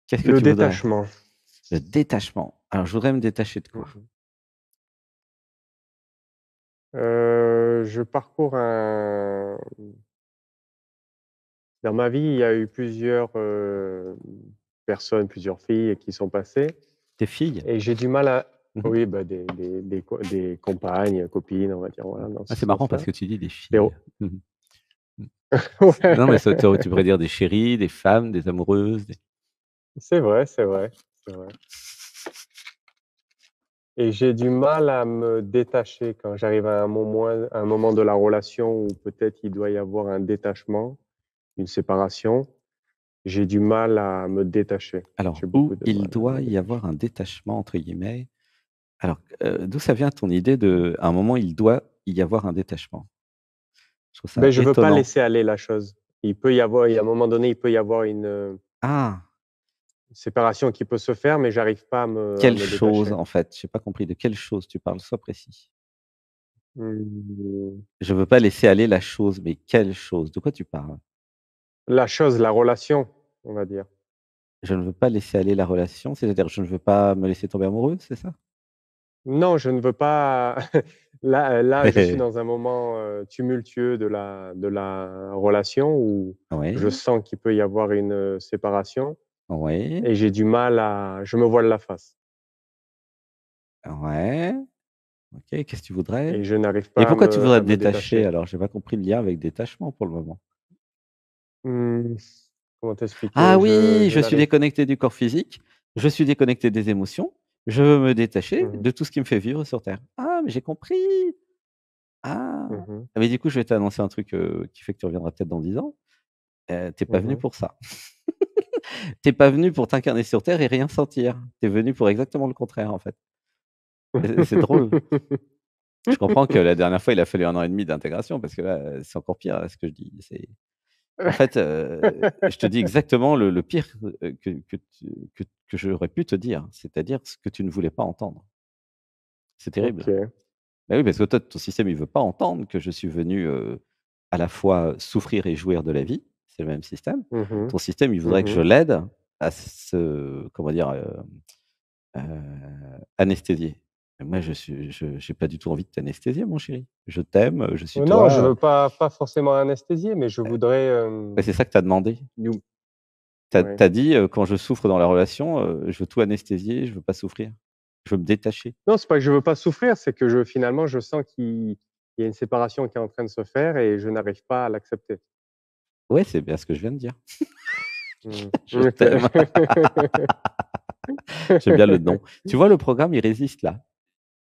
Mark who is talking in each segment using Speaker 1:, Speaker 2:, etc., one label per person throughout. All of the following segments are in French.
Speaker 1: Qu'est-ce que
Speaker 2: Le
Speaker 1: tu voudrais?
Speaker 2: détachement.
Speaker 1: Le détachement. Alors, je voudrais me détacher de quoi?
Speaker 2: Mmh. Je parcours un dans ma vie, il y a eu plusieurs, personnes, plusieurs filles qui sont passées
Speaker 1: Tes filles?
Speaker 2: et j'ai du mal à
Speaker 1: Mmh.
Speaker 2: oui, bah, des compagnes, copines, on va dire, voilà, dans
Speaker 1: Ah,
Speaker 2: ce
Speaker 1: c'est marrant parce
Speaker 2: sens-là.
Speaker 1: que tu dis des
Speaker 2: Des
Speaker 1: filles.
Speaker 2: re
Speaker 1: Mmh. Mmh.
Speaker 2: ouais,
Speaker 1: Non, mais ça tu pourrais dire des chéries, des femmes, des amoureuses, des
Speaker 2: c'est vrai, c'est vrai, c'est vrai et j'ai du mal à me détacher quand j'arrive à un moment de la relation où peut-être il doit y avoir un détachement, une séparation. J'ai du mal à me détacher.
Speaker 1: alors,
Speaker 2: J'ai beaucoup
Speaker 1: où
Speaker 2: de
Speaker 1: il
Speaker 2: mal à me
Speaker 1: doit y avoir
Speaker 2: détacher.
Speaker 1: un «détachement» entre guillemets. Alors, d'où ça vient ton idée de à un moment, il doit y avoir un détachement? Je trouve ça
Speaker 2: Ben je veux pas
Speaker 1: étonnant.
Speaker 2: laisser aller la chose. Il y a un moment donné, il peut y avoir
Speaker 1: Ah!
Speaker 2: séparation qui peut se faire, mais j'arrive pas à
Speaker 1: Quelle
Speaker 2: me
Speaker 1: chose,
Speaker 2: détacher.
Speaker 1: en fait? J'ai pas compris de quelle chose tu parles, sois précis.
Speaker 2: Mmh,
Speaker 1: Je veux pas laisser aller la chose, mais quelle chose? De quoi tu parles?
Speaker 2: la chose, la relation, on va dire.
Speaker 1: Je ne veux pas laisser aller la relation, c'est-à-dire je ne veux pas me laisser tomber amoureux, c'est ça?
Speaker 2: Non, je ne veux pas là, je suis dans un moment, tumultueux de la relation où je
Speaker 1: Oui,
Speaker 2: sens qu'il peut y avoir une, séparation
Speaker 1: oui,
Speaker 2: et j'ai du mal à je me voile la face
Speaker 1: ouais, OK, qu'est-ce que tu voudrais?
Speaker 2: et je n'arrive
Speaker 1: Et
Speaker 2: pas
Speaker 1: pourquoi tu voudrais
Speaker 2: à
Speaker 1: te
Speaker 2: me
Speaker 1: détacher
Speaker 2: détacher.
Speaker 1: alors? J'ai pas compris le lien avec détachement pour le moment.
Speaker 2: Mmh, comment
Speaker 1: Ah
Speaker 2: t'expliquer?
Speaker 1: oui,
Speaker 2: Je
Speaker 1: je suis
Speaker 2: n'arrive
Speaker 1: déconnecté du corps physique, je suis déconnecté des émotions, je veux me détacher
Speaker 2: mmh
Speaker 1: de tout ce qui me fait vivre sur terre. Ah, mais j'ai compris! Ah!
Speaker 2: mh. Mmh.
Speaker 1: Ah mais du coup, je vais t'annoncer un truc, qui fait que tu reviendras peut-être dans 10 ans. Tu pas venu
Speaker 2: Mmh.
Speaker 1: pour ça. Tu pas venu pour t'incarner sur terre et rien sentir. Tu es venu pour exactement le contraire, en fait. Et c'est drôle. Je comprends que la dernière fois, il a fallu 1 an et demi d'intégration parce que là, c'est encore pire, là, ce que je dis. C'est en fait, je te dis exactement le pire, que j'aurais pu te dire, c'est-à-dire ce que tu ne voulais pas entendre. C'est terrible.
Speaker 2: OK.
Speaker 1: Bah oui, parce que toi, ton système, il veut pas entendre que je suis venu, à la fois souffrir et jouir de la vie. C'est le même système.
Speaker 2: Mmh mh.
Speaker 1: Ton système, il voudrait que je
Speaker 2: Mmh.
Speaker 1: l'aide à se comment dire? Anesthésier. Et moi, je j'ai pas du tout envie de t'anesthésier, mon chéri. Je t'aime, je suis
Speaker 2: Non, je
Speaker 1: toi,
Speaker 2: veux pas forcément anesthésier, mais je voudrais,
Speaker 1: bah, c'est ça que tu as demandé.
Speaker 2: nous
Speaker 1: Tu
Speaker 2: ouais.
Speaker 1: as dit, «Quand je souffre dans la relation, je veux tout anesthésier, je veux pas souffrir. Je veux me détacher».
Speaker 2: Non, c'est pas que je veux pas souffrir, c'est que finalement, je sens qu'il y a une séparation qui est en train de se faire et je n'arrive pas à l'accepter.
Speaker 1: Ouais, c'est bien ce que je viens de dire.
Speaker 2: Mmh.
Speaker 1: Je
Speaker 2: OK.
Speaker 1: t'aime. J'aime bien le nom. Tu vois, le programme, il résiste là.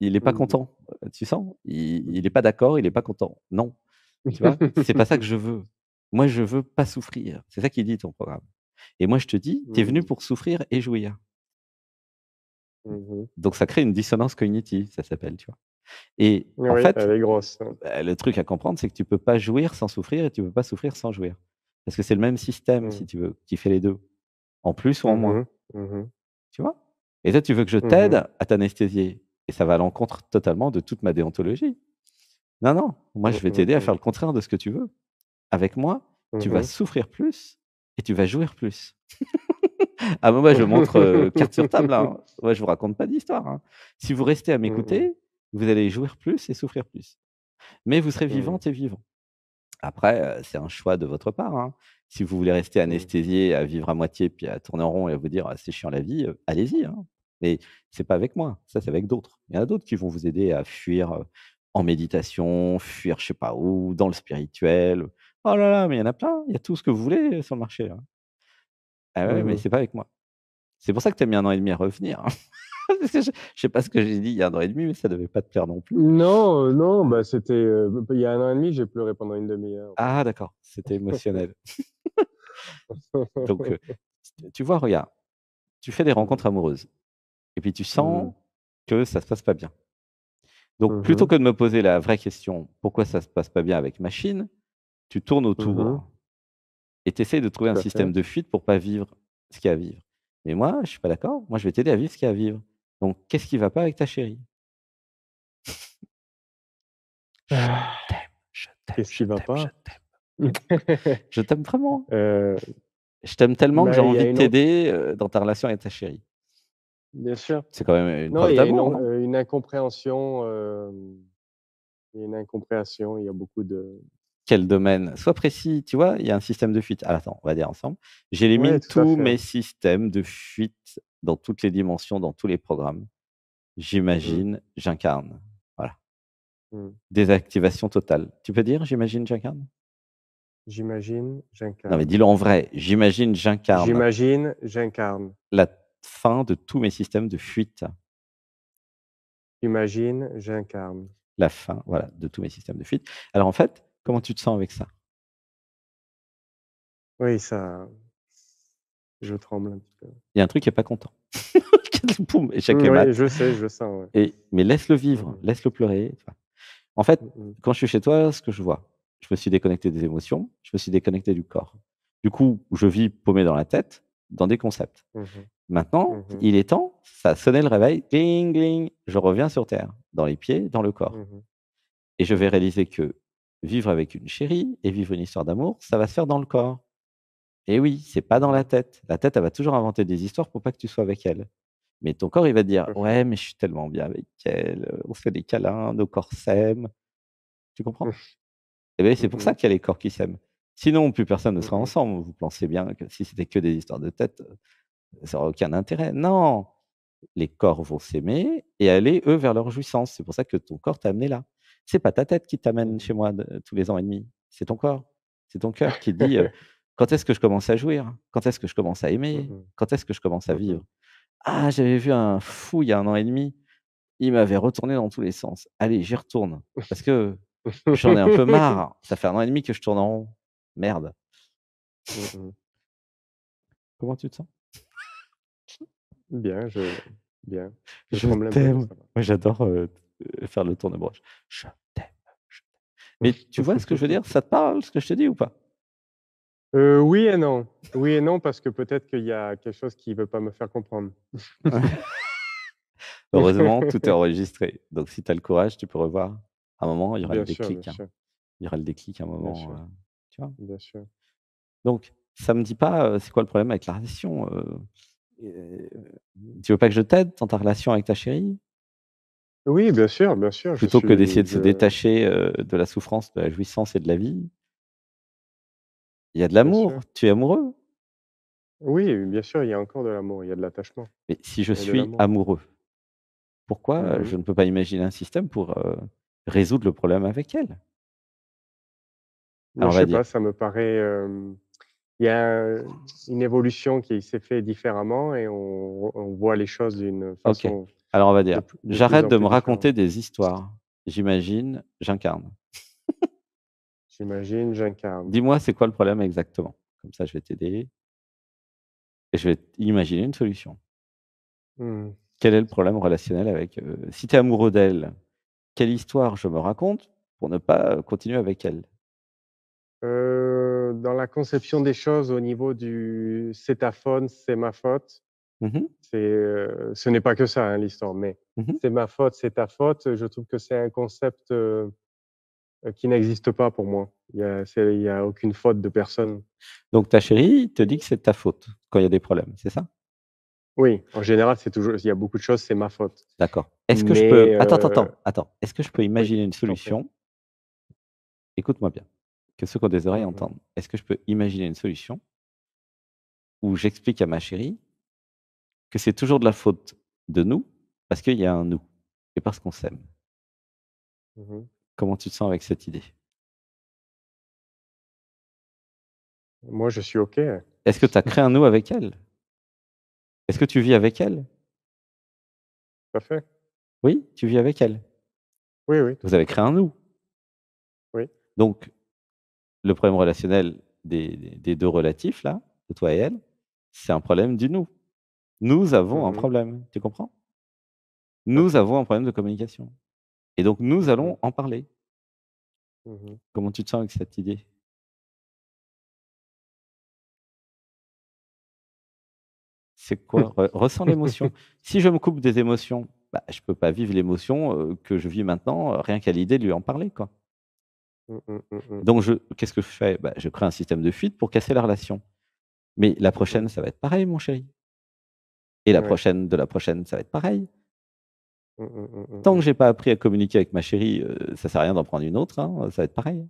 Speaker 1: Il est pas
Speaker 2: Mmh.
Speaker 1: content, tu sens? Il est pas d'accord, il est pas content. Non, tu vois? C'est pas ça que je veux. Moi, je veux pas souffrir. C'est ça qu'il dit ton programme. Et moi, je te dis: «Tu es venu
Speaker 2: Mmh.
Speaker 1: pour souffrir et jouir».
Speaker 2: Mmh mh.
Speaker 1: Donc ça crée une dissonance cognitive, ça s'appelle, tu vois? Et en
Speaker 2: Oui,
Speaker 1: fait,
Speaker 2: elle est grosse, hein.
Speaker 1: le truc à comprendre, c'est que tu peux pas jouir sans souffrir et tu peux pas souffrir sans jouir. Parce que c'est le même système,
Speaker 2: Mmh.
Speaker 1: si tu veux, qui fait les 2, en plus ou en
Speaker 2: Mmh
Speaker 1: moins,
Speaker 2: mh. Mmh.
Speaker 1: tu vois? Et toi, tu veux que je
Speaker 2: Mmh.
Speaker 1: t'aide à t'anesthésier et ça va à l'encontre totalement de toute ma déontologie. Non, non, moi,
Speaker 2: Mmh
Speaker 1: je vais
Speaker 2: mh
Speaker 1: t'aider à faire
Speaker 2: mh.
Speaker 1: le contraire de ce que tu veux. Avec moi, tu vas
Speaker 2: Mmh.
Speaker 1: souffrir plus et tu vas jouir plus. Ah bah, moi, je montre, carte sur table, hein. Moi, je vous raconte pas d'histoire, hein. Si vous restez à
Speaker 2: Mmh mh.
Speaker 1: m'écouter, vous allez jouir plus et souffrir plus. Mais vous serez
Speaker 2: Mmh.
Speaker 1: vivantes et vivants. Après, c'est un choix de votre part, hein. Si vous voulez rester
Speaker 2: Mmh.
Speaker 1: anesthésiés, à vivre à moitié, puis à tourner en rond et à vous dire: «Ah, c'est chiant la vie», allez-y, hein. Mais c'est pas avec moi, ça, c'est avec d'autres. Il y en a d'autres qui vont vous aider à fuir, en méditation, fuir je sais pas où, dans le spirituel. Oh là là, mais il y en a plein, il y a tout ce que vous voulez sur le marché, là. Ah ouais, mais
Speaker 2: Mmh.
Speaker 1: c'est pas avec moi. C'est pour ça que tu as mis 1 an et demi à revenir, hein. Parce que je sais pas ce que j'ai dit il y a 1 an et demi, mais ça devait pas te plaire non plus.
Speaker 2: Non, non, bah, c'était, il y a 1 an et demi, j'ai pleuré pendant une demi-heure, donc
Speaker 1: Ah d'accord, c'était émotionnel. Donc, tu vois, regarde, tu fais des
Speaker 2: Mmh.
Speaker 1: rencontres amoureuses et puis tu
Speaker 2: Mmh.
Speaker 1: sens que ça se passe pas bien. Donc
Speaker 2: Mmh
Speaker 1: plutôt
Speaker 2: mh.
Speaker 1: que de me poser la vraie question: «Pourquoi ça se passe pas bien avec machine?», tu tournes
Speaker 2: Mmh.
Speaker 1: autour et tu essaies de trouver un
Speaker 2: Tout à fait.
Speaker 1: système de fuite pour pas vivre ce qu'il y a à vivre. Mais moi, je suis pas d'accord. Moi, je vais t'aider à vivre ce qu'il y a à vivre. Donc qu'est-ce qui va pas avec ta chérie? Je
Speaker 2: Ah,
Speaker 1: t'aime, je t'aime,
Speaker 2: qu'est-ce
Speaker 1: je
Speaker 2: qui va
Speaker 1: t'aime, je
Speaker 2: pas?
Speaker 1: t'aime. Je t'aime vraiment.
Speaker 2: Heu,
Speaker 1: Je t'aime tellement que j'ai
Speaker 2: Mais il y a
Speaker 1: envie de
Speaker 2: une autre
Speaker 1: t'aider, dans ta relation avec ta chérie.
Speaker 2: bien sûr.
Speaker 1: C'est quand même une
Speaker 2: Non,
Speaker 1: preuve
Speaker 2: il y a une
Speaker 1: d'amour,
Speaker 2: on
Speaker 1: non?
Speaker 2: une incompréhension, il y a une incompréhension, il y a beaucoup de
Speaker 1: Quel domaine? Sois précis, tu vois? Il y a un système de fuite. Ah, attends, on va dire ensemble.
Speaker 2: ouais,
Speaker 1: J'élimine
Speaker 2: tout à
Speaker 1: tous
Speaker 2: fait.
Speaker 1: mes systèmes de fuite dans toutes les dimensions, dans tous les programmes.
Speaker 2: Mmh.
Speaker 1: J'imagine, j'incarne. Voilà.
Speaker 2: Mmh.
Speaker 1: Désactivation totale. Tu peux dire: «J'imagine, j'incarne»?
Speaker 2: J'imagine,
Speaker 1: Non, mais
Speaker 2: j'incarne.
Speaker 1: dis-le en vrai. «J'imagine, j'incarne
Speaker 2: J'imagine, j'incarne.
Speaker 1: la fin de tous mes systèmes de fuite».
Speaker 2: J'imagine, j'incarne.
Speaker 1: La fin, voilà, de tous mes systèmes de fuite. Alors en fait, comment tu te sens avec ça?
Speaker 2: Oui, ça je tremble un petit peu.
Speaker 1: Il y a un truc qui est pas content. Poum, échec et
Speaker 2: Oui,
Speaker 1: mat.
Speaker 2: je sens, ouais.
Speaker 1: Mais laisse-le
Speaker 2: Mmh
Speaker 1: vivre,
Speaker 2: mh.
Speaker 1: laisse-le pleurer, tu vois? En fait,
Speaker 2: Mmh mh.
Speaker 1: quand je suis chez toi, ce que je vois, je me suis déconnecté des émotions, je me suis déconnecté du corps. Du coup, je vis paumé dans la tête, dans des concepts.
Speaker 2: Mmh mh.
Speaker 1: Maintenant,
Speaker 2: Mmh mh.
Speaker 1: il est temps, ça a sonné le réveil, gling, gling, je reviens sur terre, dans les pieds, dans le corps.
Speaker 2: Mmh mh.
Speaker 1: Et je vais
Speaker 2: Mmh mh.
Speaker 1: réaliser que vivre avec une chérie et vivre une histoire d'amour, ça va se faire dans le corps. Et oui, c'est pas dans
Speaker 2: Mmh
Speaker 1: la
Speaker 2: mh.
Speaker 1: tête. La tête, elle va toujours inventer des histoires pour pas que tu sois avec elle. Mais ton corps, il va te dire:
Speaker 2: Tout à fait.
Speaker 1: «Ouais, mais je suis tellement bien avec elle, on se fait des câlins, nos corps s'aiment». Tu comprends? Et beh, c'est
Speaker 2: Mmh
Speaker 1: pour ça
Speaker 2: mh.
Speaker 1: qu'il y a les corps qui s'aiment. Sinon, plus personne ne
Speaker 2: Mmh
Speaker 1: sera
Speaker 2: mh.
Speaker 1: ensemble. Vous pensez bien que si c'était que des histoires de tête, ça aurait aucun intérêt. Non! Les corps vont s'aimer et aller, eux, vers leur jouissance. C'est pour ça que ton corps t'a amené là. C'est pas ta tête qui
Speaker 2: Mmh
Speaker 1: t'amène
Speaker 2: mh.
Speaker 1: chez moi tous les ans et demi, c'est ton corps. C'est ton cœur qui te dit, «Quand est-ce que je commence à jouir? Quand est-ce que je commence à
Speaker 2: Mmh
Speaker 1: aimer?
Speaker 2: mh.
Speaker 1: Quand est-ce que je commence à
Speaker 2: Mmh mh.
Speaker 1: vivre? Ah, j'avais vu un fou il y a un an et demi, il m'avait retourné dans tous les sens. Allez, j'y retourne parce que j'en ai un peu marre. Ça fait un an et demi que je tourne en rond. Merde».
Speaker 2: Mmh mh.
Speaker 1: Comment tu te sens?
Speaker 2: Bien, bien. Je
Speaker 1: Je
Speaker 2: tremble un peu, mais
Speaker 1: t'aime.
Speaker 2: ça va.
Speaker 1: Moi, j'adore, faire le tour de broche. Je t'aime, je t'aime. Mais tu vois ce que je veux dire? Ça te parle ce que je te dis ou pas?
Speaker 2: Oui et non. Oui et non, parce que peut-être qu'il y a quelque chose qui veut pas me faire comprendre.
Speaker 1: Heureusement, tout est enregistré. Donc si tu as le courage, tu peux revoir. À un moment, il y aura le
Speaker 2: Bien
Speaker 1: déclic, hein.
Speaker 2: sûr,
Speaker 1: Il y aura le déclic à un
Speaker 2: bien
Speaker 1: moment,
Speaker 2: sûr,
Speaker 1: tu vois?
Speaker 2: bien sûr.
Speaker 1: Donc ça me dit pas, c'est quoi le problème avec la relation, heu, tu veux pas que je t'aide dans ta relation avec ta chérie?
Speaker 2: Oui, bien sûr,
Speaker 1: Plutôt que d'essayer de se détacher, de la souffrance, de la jouissance et de la vie? Il y a de
Speaker 2: bien
Speaker 1: l'amour,
Speaker 2: sûr.
Speaker 1: tu es amoureux.
Speaker 2: Oui, bien sûr, il y a encore de l'amour, il y a de l'attachement,
Speaker 1: Mais si je
Speaker 2: il y a de
Speaker 1: suis
Speaker 2: l'amour.
Speaker 1: amoureux, pourquoi,
Speaker 2: Mmh mh.
Speaker 1: je ne peux pas imaginer un système pour, résoudre le problème avec elle?
Speaker 2: Moi,
Speaker 1: Alors on
Speaker 2: je
Speaker 1: va
Speaker 2: sais
Speaker 1: dire
Speaker 2: pas, ça me paraît, il y a une évolution qui s'est fait différemment et on voit les choses d'une
Speaker 1: OK.
Speaker 2: façon
Speaker 1: Alors on va dire:
Speaker 2: de plus
Speaker 1: «J'arrête
Speaker 2: en
Speaker 1: de
Speaker 2: plus
Speaker 1: me
Speaker 2: différente.
Speaker 1: raconter des histoires. J'imagine, j'incarne».
Speaker 2: J'imagine, j'incarne.
Speaker 1: Dis-moi c'est quoi le problème exactement? Comme ça je vais t'aider et je vais imaginer une solution.
Speaker 2: Mmh.
Speaker 1: Quel est le problème relationnel avec, si tu es amoureux d'elle, quelle histoire je me raconte pour ne pas continuer avec elle?
Speaker 2: Dans la conception des choses au niveau du «c'est ta faute, c'est ma faute»,
Speaker 1: Mmh mh.
Speaker 2: ce n'est pas que ça, hein, l'histoire, mais
Speaker 1: Mmh.
Speaker 2: «c'est ma faute, c'est ta faute», je trouve que c'est un concept, qui n'existe pas pour moi. Il y a aucune faute de personne.
Speaker 1: Donc ta chérie te dit que c'est de ta faute quand il y a des problèmes, c'est ça?
Speaker 2: Oui, en général, c'est toujours il y a beaucoup de choses, c'est ma faute.
Speaker 1: D'accord. Est-ce que je peux
Speaker 2: Mais
Speaker 1: attends. Est-ce que je peux
Speaker 2: oui,
Speaker 1: imaginer une
Speaker 2: je t'en prie.
Speaker 1: solution? Écoute-moi bien, que ceux qui ont des oreilles
Speaker 2: Mmh mh.
Speaker 1: entendent. Est-ce que je peux imaginer une solution où j'explique à ma chérie que c'est toujours de la faute de nous, parce qu'il y a un nous et parce qu'on s'aime?
Speaker 2: Mmh mh.
Speaker 1: Comment tu te sens avec cette idée?
Speaker 2: Moi, je suis OK, hein.
Speaker 1: Est-ce que tu as créé un nous avec elle? Est-ce que tu vis avec elle?
Speaker 2: Tout à fait.
Speaker 1: Oui, tu vis avec elle.
Speaker 2: Oui, oui, tout
Speaker 1: Vous
Speaker 2: à
Speaker 1: avez
Speaker 2: fait.
Speaker 1: créé un nous.
Speaker 2: Oui.
Speaker 1: Donc le problème relationnel des 2 relatifs là, de toi et elle, c'est un problème du nous. Nous avons
Speaker 2: Mmh
Speaker 1: un
Speaker 2: mh.
Speaker 1: problème, tu comprends?
Speaker 2: Tout à
Speaker 1: Nous
Speaker 2: fait.
Speaker 1: avons un problème de communication et donc nous
Speaker 2: Mmh mh.
Speaker 1: allons en parler.
Speaker 2: Mmh mh.
Speaker 1: Comment tu te sens avec cette idée? C'est quoi? Ressens l'émotion. Si je me coupe des émotions, bah, je peux pas vivre l'émotion, que je vis maintenant, rien qu'à l'idée de lui en parler, quoi.
Speaker 2: Mmh mh, mmh mh.
Speaker 1: Donc qu'est-ce que je fais? Bah, je crée un système de fuite pour casser la relation. Mais la
Speaker 2: Mmh mh.
Speaker 1: prochaine, ça va être pareil, mon chéri. Et la
Speaker 2: Ouais.
Speaker 1: prochaine de la prochaine, ça va être pareil.
Speaker 2: Mmh mh, mmh, mmh
Speaker 1: Tant que
Speaker 2: mh.
Speaker 1: j'ai pas appris à communiquer avec ma chérie, ça sert à rien d'en prendre une autre, hein, ça va être pareil.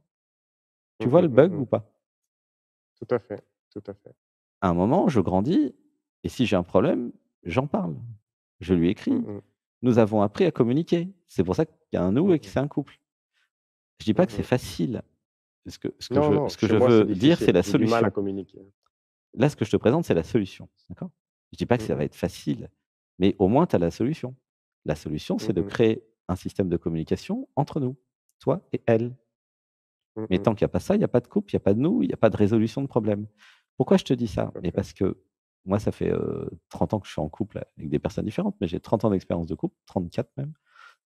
Speaker 1: Tu
Speaker 2: Mmh
Speaker 1: vois
Speaker 2: mh,
Speaker 1: le
Speaker 2: mmh
Speaker 1: bug
Speaker 2: mh.
Speaker 1: ou pas?
Speaker 2: Tout à fait, tout à fait.
Speaker 1: À un moment, je grandis et si j'ai un problème, j'en parle. Je lui
Speaker 2: Mmh
Speaker 1: écris.
Speaker 2: mh.
Speaker 1: Nous avons appris à communiquer. C'est pour ça qu'il y a un nous
Speaker 2: Mmh
Speaker 1: et que
Speaker 2: mh.
Speaker 1: c'est un couple. Je dis pas
Speaker 2: Mmh
Speaker 1: que c'est
Speaker 2: mh.
Speaker 1: facile.
Speaker 2: Non, non,
Speaker 1: Ce que
Speaker 2: chez
Speaker 1: je
Speaker 2: moi, c'est
Speaker 1: veux dire, c'est
Speaker 2: difficile.
Speaker 1: la
Speaker 2: J'ai du mal à
Speaker 1: solution.
Speaker 2: communiquer.
Speaker 1: Là, ce que je te présente, c'est la solution, d'accord? Je dis pas que
Speaker 2: Mmh
Speaker 1: ça va
Speaker 2: mh.
Speaker 1: être facile, mais au moins tu as la solution. La solution, c'est
Speaker 2: Mmh
Speaker 1: de
Speaker 2: mh.
Speaker 1: créer un système de communication entre nous, toi et elle.
Speaker 2: Mmh
Speaker 1: Mais
Speaker 2: mh.
Speaker 1: tant qu'il y a pas ça, il y a pas de couple, il y a pas de nous, il y a pas de résolution de problème. Pourquoi je te dis ça?
Speaker 2: Tout à
Speaker 1: Mais
Speaker 2: fait.
Speaker 1: parce que moi, ça fait, 30 ans que je suis en couple avec des personnes différentes, mais j'ai 30 ans d'expérience de couple, 34 même,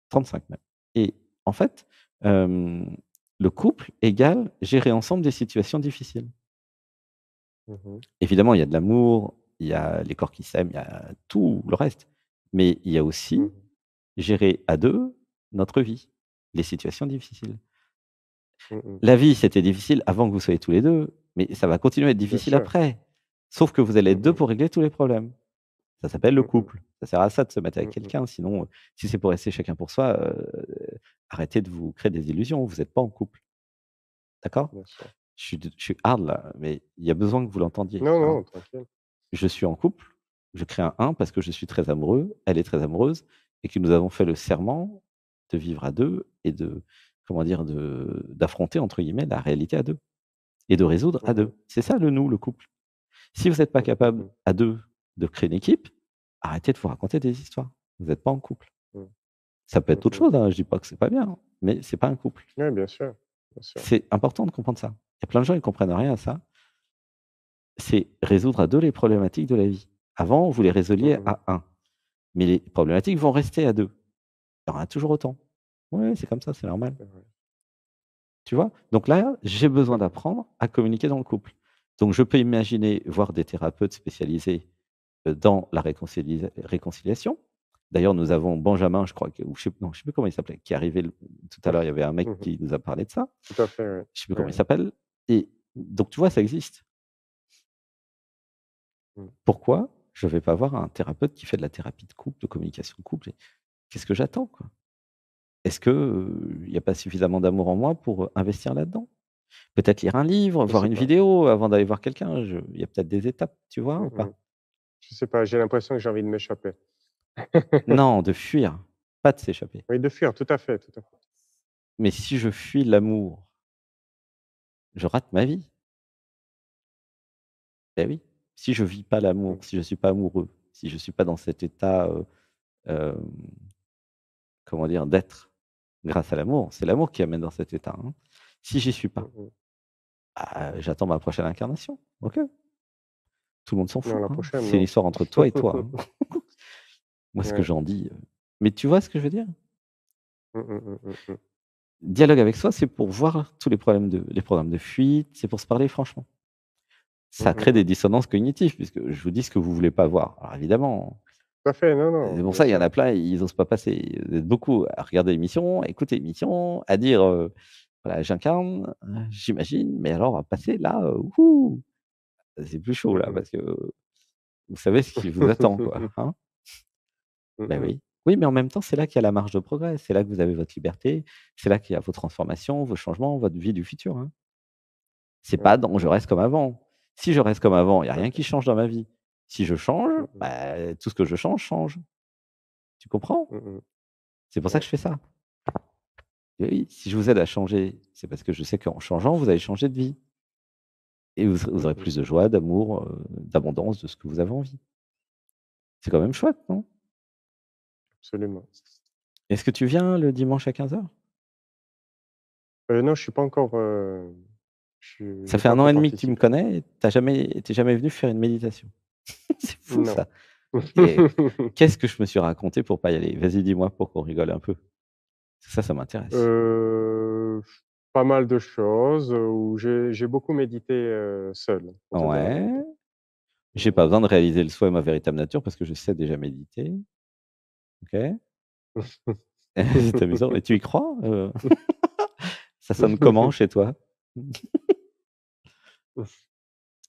Speaker 1: 35 même. Et en fait, le couple égale gérer ensemble des situations difficiles.
Speaker 2: Mmh mh.
Speaker 1: Évidemment, il y a de l'amour, il y a les corps qui s'aiment, il y a tout le reste. Mais il y a
Speaker 2: Mmh
Speaker 1: aussi
Speaker 2: mh.
Speaker 1: gérer à 2 notre vie, les situations difficiles.
Speaker 2: Mmh mh.
Speaker 1: La vie, c'était difficile avant que vous soyez tous les 2, mais ça va continuer à être
Speaker 2: Bien
Speaker 1: difficile
Speaker 2: sûr.
Speaker 1: après. Sauf que vous allez
Speaker 2: Mmh
Speaker 1: être 2
Speaker 2: mh.
Speaker 1: pour régler tous les problèmes. Ça s'appelle le
Speaker 2: Mmh mh.
Speaker 1: couple. Ça sert à ça de se mettre avec
Speaker 2: Mmh mh.
Speaker 1: quelqu'un, sinon, si c'est pour rester chacun pour soi, arrêtez de vous créer des illusions, vous êtes pas en couple, d'accord?
Speaker 2: Bien sûr.
Speaker 1: Je suis hard là, mais il y a besoin que vous l'entendiez,
Speaker 2: Non,
Speaker 1: hein.
Speaker 2: non, tranquille.
Speaker 1: Je suis en couple, je crée un 1 parce que je suis très amoureux, elle est très amoureuse et que nous avons fait le serment de vivre à 2 et de, comment dire? D'affronter entre guillemets «la réalité à 2 et de résoudre à
Speaker 2: Mmh mh.
Speaker 1: 2. C'est ça le nous, le couple. Si vous êtes pas
Speaker 2: Mmh mh,
Speaker 1: capable
Speaker 2: mmh.
Speaker 1: à 2 de créer une équipe, arrêtez de vous raconter des histoires. Vous êtes pas en couple.
Speaker 2: Mmh.
Speaker 1: Ça peut
Speaker 2: Mmh
Speaker 1: être autre
Speaker 2: mh.
Speaker 1: chose, hein, je dis pas que c'est pas bien, hein, mais c'est pas un couple.
Speaker 2: Ouais, bien sûr, bien sûr.
Speaker 1: C'est important de comprendre ça. Il y a plein de gens, ils comprennent rien à ça. C'est résoudre à 2 les problématiques de la vie. Avant, vous les
Speaker 2: Mmh
Speaker 1: résoliez
Speaker 2: mh.
Speaker 1: à 1, mais les problématiques vont rester à 2. Il y en aura toujours autant. Ouais, c'est comme ça, c'est normal.
Speaker 2: C'est vrai.
Speaker 1: Tu vois? Donc là, j'ai besoin
Speaker 2: Mmh mh.
Speaker 1: d'apprendre à communiquer dans le couple. Donc je peux imaginer voir des thérapeutes spécialisés, dans la réconciliation. D'ailleurs, nous avons Benjamin, je crois que ou je sais non, je sais plus comment il s'appelait, qui est arrivé tout à l'heure, il y avait un mec
Speaker 2: Mmh mh.
Speaker 1: qui nous a parlé de ça.
Speaker 2: Tout à fait, ouais.
Speaker 1: Je sais plus
Speaker 2: Ouais,
Speaker 1: comment il
Speaker 2: ouais.
Speaker 1: s'appelle et donc tu vois, ça existe.
Speaker 2: Mmh.
Speaker 1: Pourquoi je vais pas voir un thérapeute qui fait de la thérapie de couple, de communication de couple et qu'est-ce que j'attends, quoi? Est-ce que, il y a pas suffisamment d'amour en moi pour, investir là-dedans? Peut-être lire un livre,
Speaker 2: Je
Speaker 1: voir
Speaker 2: sais
Speaker 1: une
Speaker 2: pas.
Speaker 1: vidéo avant d'aller voir quelqu'un, je il y a peut-être des étapes, tu vois
Speaker 2: Mmh
Speaker 1: ou
Speaker 2: mh.
Speaker 1: pas?
Speaker 2: Je sais pas, j'ai l'impression que j'ai envie de m'échapper.
Speaker 1: Non, de fuir, pas de s'échapper.
Speaker 2: Oui, de fuir, tout à fait, tout à fait.
Speaker 1: Mais si je fuis l'amour, je rate ma vie. Eh oui. Si je vis pas l'amour,
Speaker 2: Mmh.
Speaker 1: si je suis pas amoureux, si je suis pas dans cet état, hem, comment dire? D'être grâce à l'amour, c'est l'amour qui amène dans cet état, hein. Si j'y suis
Speaker 2: Mmh
Speaker 1: pas,
Speaker 2: mh.
Speaker 1: j'attends ma prochaine incarnation. OK. Tout le monde s'en
Speaker 2: Non,
Speaker 1: fout,
Speaker 2: la
Speaker 1: hein.
Speaker 2: prochaine,
Speaker 1: C'est une
Speaker 2: non.
Speaker 1: histoire entre toi et toi, hein. Moi, ce que
Speaker 2: Ouais.
Speaker 1: j'en dis, mais tu vois ce que je veux dire?
Speaker 2: Mmh mh, mmh, mmh, mmh.
Speaker 1: Dialogue avec soi, c'est pour voir tous les programmes de fuite, c'est pour se parler franchement.
Speaker 2: Mmh
Speaker 1: Ça
Speaker 2: mh,
Speaker 1: crée des
Speaker 2: mmh.
Speaker 1: dissonances cognitives puisque je vous dis ce que vous voulez pas voir. Alors évidemment,
Speaker 2: Tout à fait, non,
Speaker 1: c'est
Speaker 2: non,
Speaker 1: pour
Speaker 2: bien
Speaker 1: ça, il y en
Speaker 2: sûr.
Speaker 1: a plein, ils osent pas passer. Vous êtes beaucoup à regarder l'émission, à écouter l'émission, à dire, voilà: «J'incarne, j'imagine, mais alors on va passer là, wouhou, c'est plus chaud
Speaker 2: Mmh
Speaker 1: là
Speaker 2: mh.
Speaker 1: parce que vous savez ce qui vous attend quoi, hein?»
Speaker 2: Mmh
Speaker 1: Ben
Speaker 2: mh.
Speaker 1: oui. Oui, mais en même temps, c'est là qu'il y a la marge de progrès. C'est là que vous avez votre liberté, c'est là qu'il y a vos transformations, vos changements, votre vie du futur, hein. C'est pas
Speaker 2: Ouais,
Speaker 1: dans je reste comme avant. Si je reste comme avant, il y a
Speaker 2: tout à
Speaker 1: rien
Speaker 2: fait.
Speaker 1: qui change dans ma vie. Si je change,
Speaker 2: Mmh mh.
Speaker 1: bah, tout ce que je change, change. Tu comprends?
Speaker 2: Mmh mh.
Speaker 1: C'est pour ça que
Speaker 2: Ouais.
Speaker 1: je fais ça. Et oui, si je vous aide à changer, c'est parce que je sais qu'en changeant, vous allez changer de vie et vous
Speaker 2: Mmh
Speaker 1: aurez
Speaker 2: mh.
Speaker 1: plus de joie, d'amour, d'abondance, de ce que vous avez envie. C'est quand même chouette, non?
Speaker 2: Absolument.
Speaker 1: Est-ce que tu viens le dimanche à 15h?
Speaker 2: Non, je suis pas encore,
Speaker 1: Ça
Speaker 2: j'ai
Speaker 1: fait
Speaker 2: pas
Speaker 1: 1 an
Speaker 2: encore
Speaker 1: et demi que tu me
Speaker 2: participé.
Speaker 1: connais et tu jamais venu faire une méditation. C'est fou
Speaker 2: Non.
Speaker 1: ça et qu'est-ce que je me suis raconté pour pas y aller? Vas-y, dis-moi pour qu'on rigole un peu. Ça m'intéresse.
Speaker 2: Heu, pas mal de choses, où j'ai beaucoup médité, seul, pour te dire la
Speaker 1: Ouais,
Speaker 2: vérité.
Speaker 1: j'ai pas besoin de réaliser le soi et ma véritable nature parce que je sais déjà méditer. OK. C'est amusant et tu y crois? Ça sonne comment chez toi?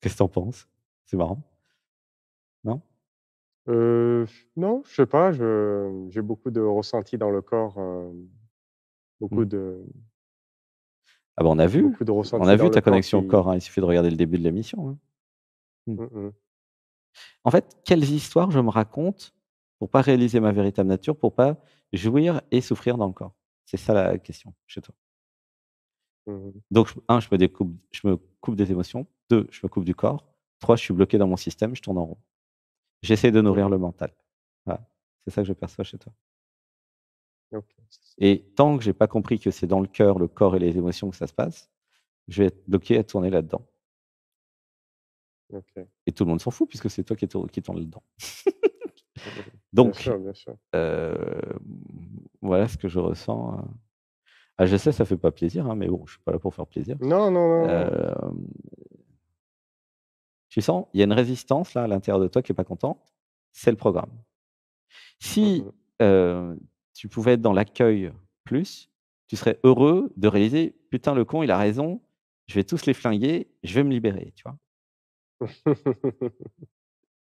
Speaker 1: Qu'est-ce que tu en penses? C'est marrant, non?
Speaker 2: Heu, non, je sais pas, je j'ai beaucoup de ressentis dans le corps, beaucoup
Speaker 1: Mmh.
Speaker 2: de
Speaker 1: Ah bah,
Speaker 2: beaucoup de
Speaker 1: on a
Speaker 2: ressentis dans
Speaker 1: vu
Speaker 2: le
Speaker 1: ta
Speaker 2: corps
Speaker 1: connexion au corps,
Speaker 2: qui
Speaker 1: hein, il suffit de regarder le début de l'émission, hein. Mmh.
Speaker 2: mmh mh.
Speaker 1: En fait, quelles histoires je me raconte pour pas réaliser ma véritable nature, pour pas jouir et souffrir dans le corps? C'est ça la question chez toi.
Speaker 2: Mmh mh.
Speaker 1: Donc je me coupe des émotions. 2, je me coupe du corps. 3, je suis bloqué dans mon système, je tourne en rond. J'essaie de
Speaker 2: Mmh
Speaker 1: nourrir le
Speaker 2: mh.
Speaker 1: mental. Voilà, c'est ça que je perçois chez toi.
Speaker 2: OK,
Speaker 1: Et tant que j'ai pas compris que c'est dans le cœur, le corps et les émotions que ça se passe, je vais être bloqué à tourner là-dedans.
Speaker 2: OK.
Speaker 1: Et tout le monde s'en fout puisque c'est toi qui tourne là-dedans.
Speaker 2: Mmh mh. Bien
Speaker 1: Donc,
Speaker 2: sûr, bien sûr.
Speaker 1: hem, voilà ce que je ressens, ah je sais, ça fait pas plaisir, hein, mais bon, je suis pas là pour faire plaisir.
Speaker 2: Non, non, non, non.
Speaker 1: Hem, tu sens, il y a une résistance là à l'intérieur de toi qui est pas contente, c'est le programme.
Speaker 2: Mmh
Speaker 1: Si,
Speaker 2: mh.
Speaker 1: heu, tu pouvais être dans l'accueil plus, tu serais heureux de réaliser: «Putain le con il a raison, je vais tous les flinguer, je vais me libérer», tu vois?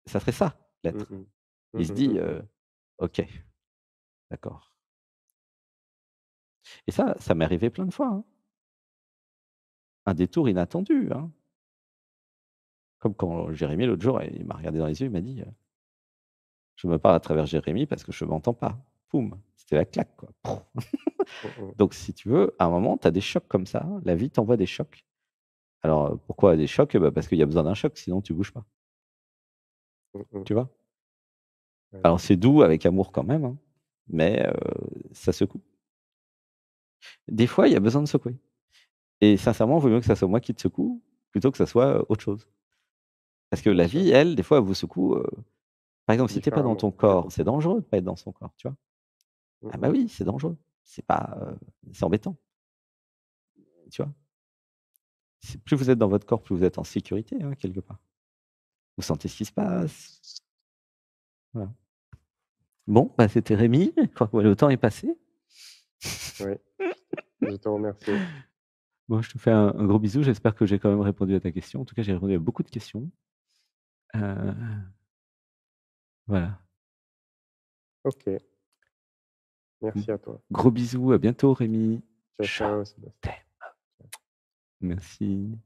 Speaker 1: Ça serait ça,
Speaker 2: Mmh
Speaker 1: l'être.
Speaker 2: mh. Mmh
Speaker 1: Il se
Speaker 2: mh,
Speaker 1: dit,
Speaker 2: mmh mh.
Speaker 1: «OK, d'accord». Et ça m'est arrivé plein de fois, hein. Un détour inattendu, hein. Comme quand Jérémie l'autre jour, il m'a regardé dans les yeux, il m'a dit, «Je me parle à travers Jérémie parce que je m'entends pas». Poum! C'était la claque quoi.
Speaker 2: Mmh mh.
Speaker 1: Donc si tu veux, à un moment, tu as des chocs comme ça, la vie t'envoie des chocs. Alors, pourquoi des chocs? Bah, parce qu'il y a besoin d'un choc, sinon tu bouges pas,
Speaker 2: Mmh mh.
Speaker 1: tu vois?
Speaker 2: Ouais.
Speaker 1: Alors c'est doux avec amour quand même, hein, mais ça secoue. Des fois, il y a besoin de secouer et sincèrement, il vaut mieux que ça soit moi qui te secoue, plutôt que ça soit, autre chose. Parce que
Speaker 2: Bien
Speaker 1: la
Speaker 2: sûr,
Speaker 1: vie, elle, des fois, elle vous secoue, par exemple, si tu es pas dans
Speaker 2: différemment,
Speaker 1: ton corps, c'est
Speaker 2: complètement.
Speaker 1: dangereux de pas être dans son corps, tu vois?
Speaker 2: Mmh
Speaker 1: Ah bah
Speaker 2: mh.
Speaker 1: oui, c'est dangereux. C'est pas, c'est embêtant, tu vois? C'est plus vous êtes dans votre corps, plus vous êtes en sécurité, hein, quelque part. Vous sentez ce qui se
Speaker 2: Mmh mh.
Speaker 1: passe, voilà. Bon, bah, c'était Rémi, je crois que le temps est passé.
Speaker 2: Oui, je te remercie.
Speaker 1: Bon, je te fais un gros bisou, j'espère que j'ai quand même répondu à ta question. En tout cas, j'ai répondu à beaucoup de questions. Heu, voilà.
Speaker 2: OK, merci à toi.
Speaker 1: Gros bisous, à bientôt Rémi.
Speaker 2: Ciao,
Speaker 1: Je
Speaker 2: ciao, Sébastien.
Speaker 1: t'aime. Merci.